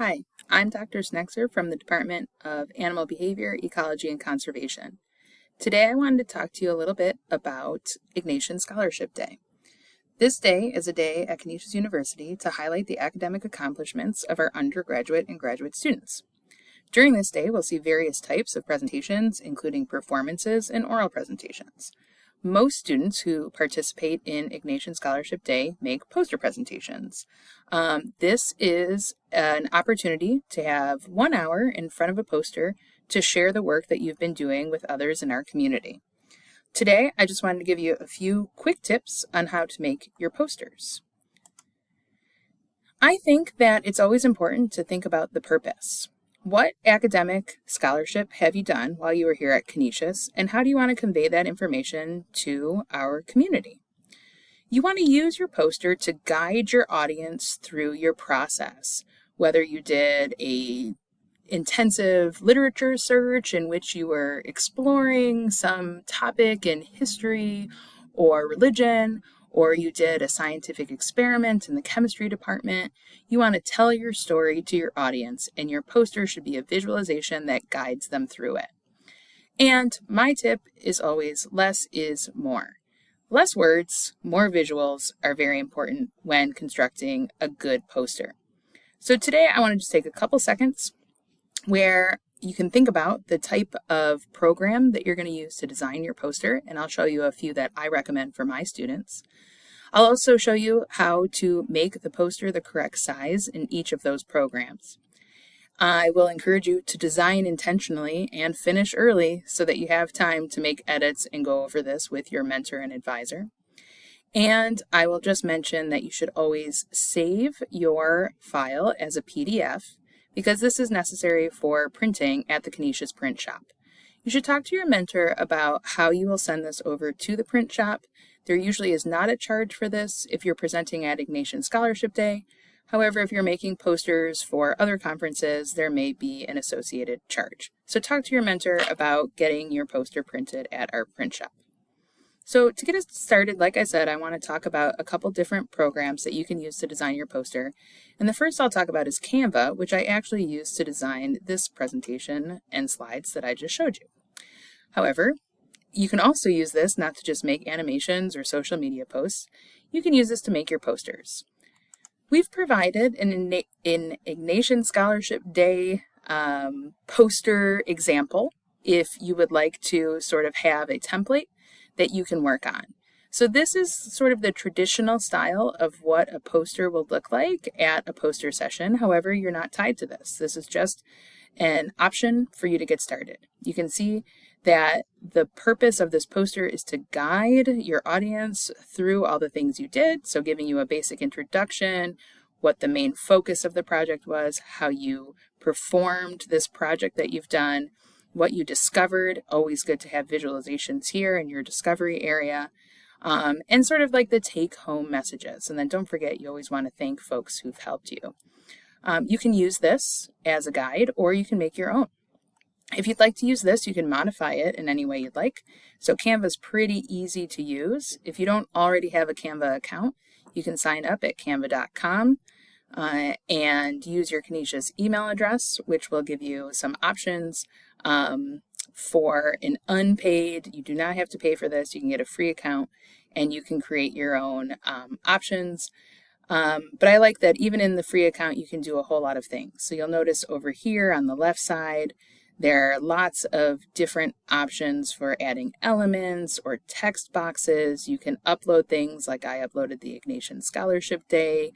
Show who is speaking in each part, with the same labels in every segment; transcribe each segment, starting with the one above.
Speaker 1: Hi, I'm Dr. Snexer from the Department of Animal Behavior, Ecology, and Conservation. Today I wanted to talk to you a little bit about Ignatian Scholarship Day. This day is a day at Canisius University to highlight the academic accomplishments of our undergraduate and graduate students. During this day, we'll see various types of presentations, including performances and oral presentations. Most students who participate in Ignatian Scholarship Day make poster presentations. This is an opportunity to have 1 hour in front of a poster to share the work that you've been doing with others in our community. Today, I just wanted to give you a few quick tips on how to make your posters. I think that it's always important to think about the purpose. What academic scholarship have you done while you were here at Canisius, and how do you want to convey that information to our community? You want to use your poster to guide your audience through your process, whether you did an intensive literature search in which you were exploring some topic in history or religion, or you did a scientific experiment in the chemistry department. You want to tell your story to your audience, and your poster should be a visualization that guides them through it. And my tip is always less is more. Less words, more visuals are very important when constructing a good poster. So today I want to just take a couple seconds where you can think about the type of program that you're going to use to design your poster, and I'll show you a few that I recommend for my students. I'll also show you how to make the poster the correct size in each of those programs. I will encourage you to design intentionally and finish early so that you have time to make edits and go over this with your mentor and advisor. And I will just mention that you should always save your file as a PDF, because this is necessary for printing at the Canisius print shop. You should talk to your mentor about how you will send this over to the print shop. There usually is not a charge for this if you're presenting at Ignatian Scholarship Day. However, if you're making posters for other conferences, there may be an associated charge. So talk to your mentor about getting your poster printed at our print shop. So to get us started, like I said, I want to talk about a couple different programs that you can use to design your poster. And the first I'll talk about is Canva, which I actually used to design this presentation and slides that I just showed you. However, you can also use this not to just make animations or social media posts. You can use this to make your posters. We've provided an Ignatian Scholarship Day poster example if you would like to sort of have a template that you can work on. So this is sort of the traditional style of what a poster will look like at a poster session. However, you're not tied to this. This is just an option for you to get started. You can see that the purpose of this poster is to guide your audience through all the things you did. So giving you a basic introduction, what the main focus of the project was, how you performed this project that you've done, what you discovered. Always good to have visualizations here in your discovery area, and sort of like the take-home messages. And then don't forget, you always want to thank folks who've helped you. You can use this as a guide, or you can make your own. If you'd like to use this, you can modify it in any way you'd like. So Canva is pretty easy to use. If you don't already have a Canva account, you can sign up at canva.com and use your Canisius email address, which will give you some options for an unpaid. You do not have to pay for this. You can get a free account and you can create your own options. But I like that even in the free account, you can do a whole lot of things. So you'll notice over here on the left side, there are lots of different options for adding elements or text boxes. You can upload things like I uploaded the Ignatian Scholarship Day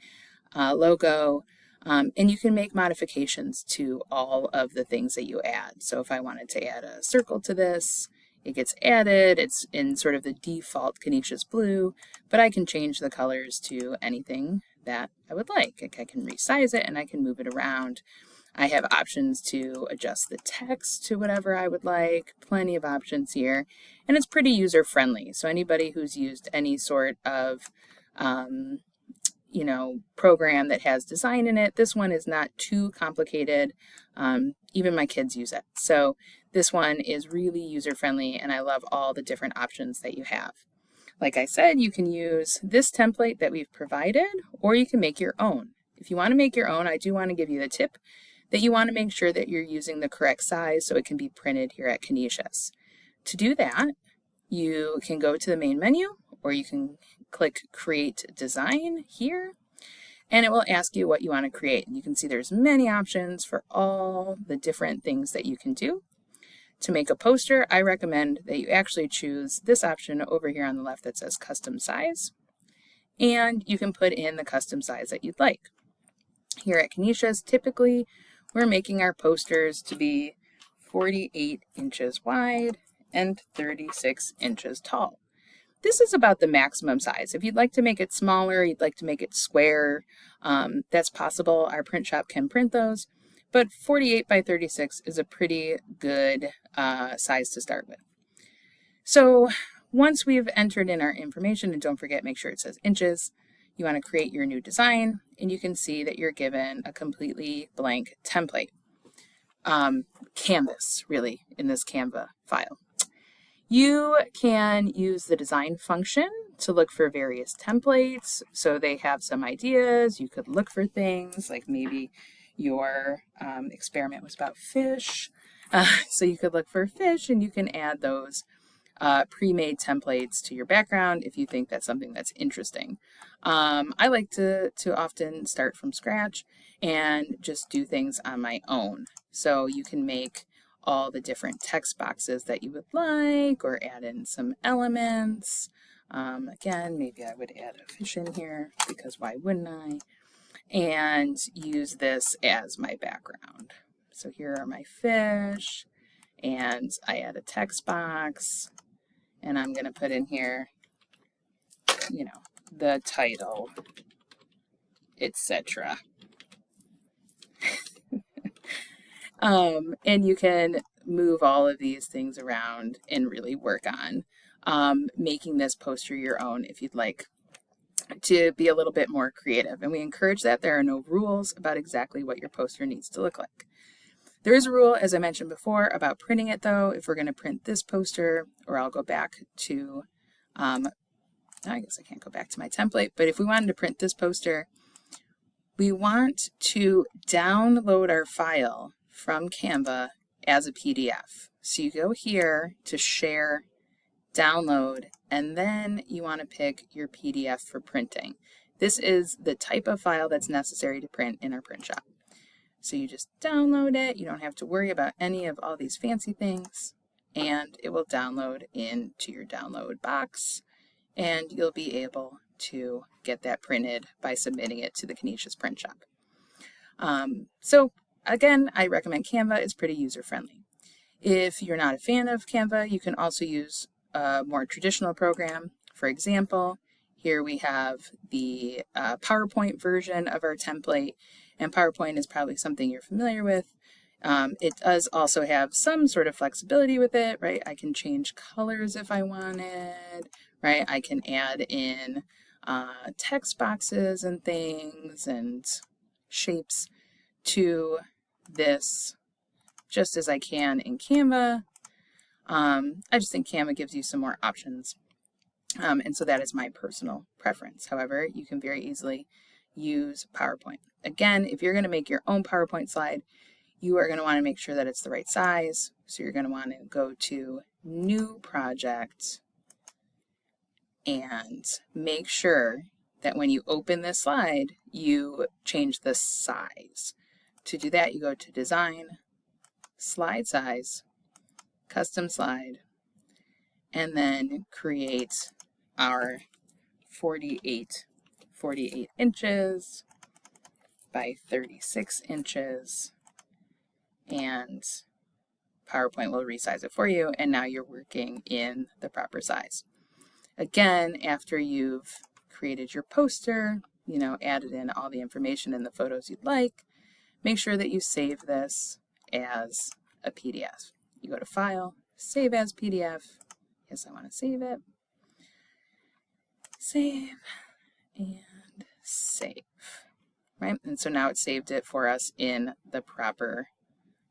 Speaker 1: logo. And you can make modifications to all of the things that you add. So if I wanted to add a circle to this, it gets added. It's in sort of the default Canisius blue, but I can change the colors to anything that I would like. I can resize it and I can move it around. I have options to adjust the text to whatever I would like. Plenty of options here. And it's pretty user-friendly. So anybody who's used any sort of program that has design in it. This one is not too complicated. Even my kids use it. So this one is really user-friendly, and I love all the different options that you have. Like I said, you can use this template that we've provided, or you can make your own. If you want to make your own, I do want to give you the tip that you want to make sure that you're using the correct size so it can be printed here at Canisius. To do that, you can go to the main menu, or you can click Create Design here, and it will ask you what you want to create. And you can see there's many options for all the different things that you can do. To make a poster, I recommend that you actually choose this option over here on the left that says Custom Size, and you can put in the custom size that you'd like. Here at Canisius, typically we're making our posters to be 48 inches wide and 36 inches tall. This is about the maximum size. If you'd like to make it smaller, you'd like to make it square, that's possible. Our print shop can print those, but 48 by 36 is a pretty good size to start with. So once we've entered in our information, and don't forget, make sure it says inches, you want to create your new design, and you can see that you're given a completely blank template. Canvas, really, in this Canva file. You can use the design function to look for various templates. So they have some ideas. You could look for things like maybe your experiment was about fish. So you could look for fish, and you can add those pre-made templates to your background if you think that's something that's interesting. I like to often start from scratch and just do things on my own. So you can make all the different text boxes that you would like, or add in some elements. Again, maybe I would add a fish in here, because why wouldn't I? And use this as my background. So here are my fish, and I add a text box, and I'm going to put in here, you know, the title, etc. And you can move all of these things around and really work on making this poster your own if you'd like to be a little bit more creative. And we encourage that. There are no rules about exactly what your poster needs to look like. There is a rule, as I mentioned before, about printing it though. If we're going to print this poster, or I'll go back to, I guess I can't go back to my template, but if we wanted to print this poster, we want to download our file from Canva as a PDF. So you go here to Share, Download, and then you want to pick your PDF for printing. This is the type of file that's necessary to print in our print shop. So you just download it. You don't have to worry about any of all these fancy things, and it will download into your download box, and you'll be able to get that printed by submitting it to the Canisius print shop. So again, I recommend Canva. It's pretty user-friendly. If you're not a fan of Canva, you can also use a more traditional program. For example, here we have the PowerPoint version of our template, and PowerPoint is probably something you're familiar with. It does also have some sort of flexibility with it, right? I can change colors if I wanted, right? I can add in text boxes and things and shapes to this just as I can in Canva. I just think Canva gives you some more options. And so that is my personal preference. However, you can very easily use PowerPoint. Again, if you're going to make your own PowerPoint slide, you are going to want to make sure that it's the right size. So you're going to want to go to New Project and make sure that when you open this slide, you change the size. To do that, you go to Design, Slide Size, Custom Slide, and then create our 48 inches by 36 inches, and PowerPoint will resize it for you, and now you're working in the proper size. Again, after you've created your poster, added in all the information and the photos you'd like, make sure that you save this as a PDF. You go to File, Save as PDF. Yes, I want to save it. Save and save, right? And so now it saved it for us in the proper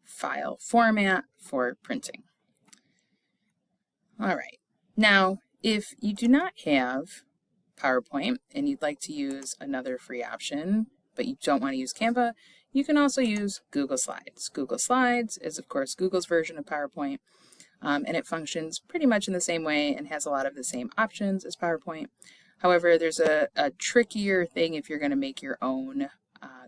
Speaker 1: file format for printing. All right. Now, if you do not have PowerPoint and you'd like to use another free option but you don't want to use Canva, you can also use Google Slides. Google Slides is, of course, Google's version of PowerPoint, and it functions pretty much in the same way and has a lot of the same options as PowerPoint. However, there's a trickier thing if you're going to make your own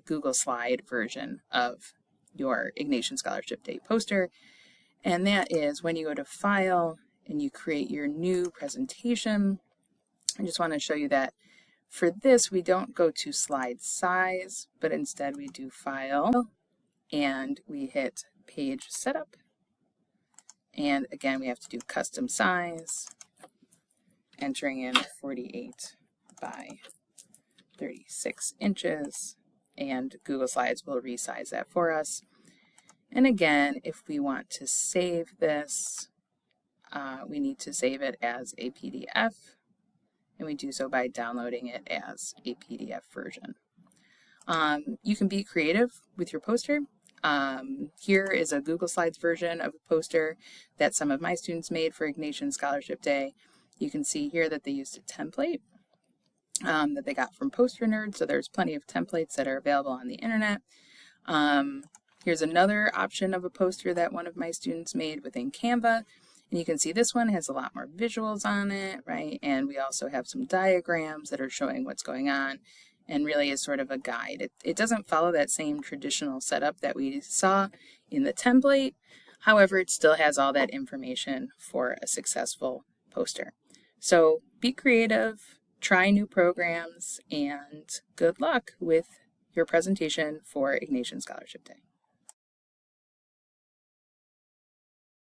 Speaker 1: Google Slide version of your Ignatian Scholarship Day poster, and that is when you go to File and you create your new presentation. I just want to show you that for this, we don't go to Slide Size, but instead we do File, and we hit Page Setup. And again, we have to do Custom Size, entering in 48 by 36 inches, and Google Slides will resize that for us. And again, if we want to save this, we need to save it as a PDF, and we do so by downloading it as a PDF version. You can be creative with your poster. Here is a Google Slides version of a poster that some of my students made for Ignatian Scholarship Day. You can see here that they used a template that they got from Poster Nerd, so there's plenty of templates that are available on the internet. Here's another option of a poster that one of my students made within Canva, and you can see this one has a lot more visuals on it, right? And we also have some diagrams that are showing what's going on, and really is sort of a guide. It doesn't follow that same traditional setup that we saw in the template. However, it still has all that information for a successful poster. So be creative, try new programs, and good luck with your presentation for Ignatian Scholarship Day.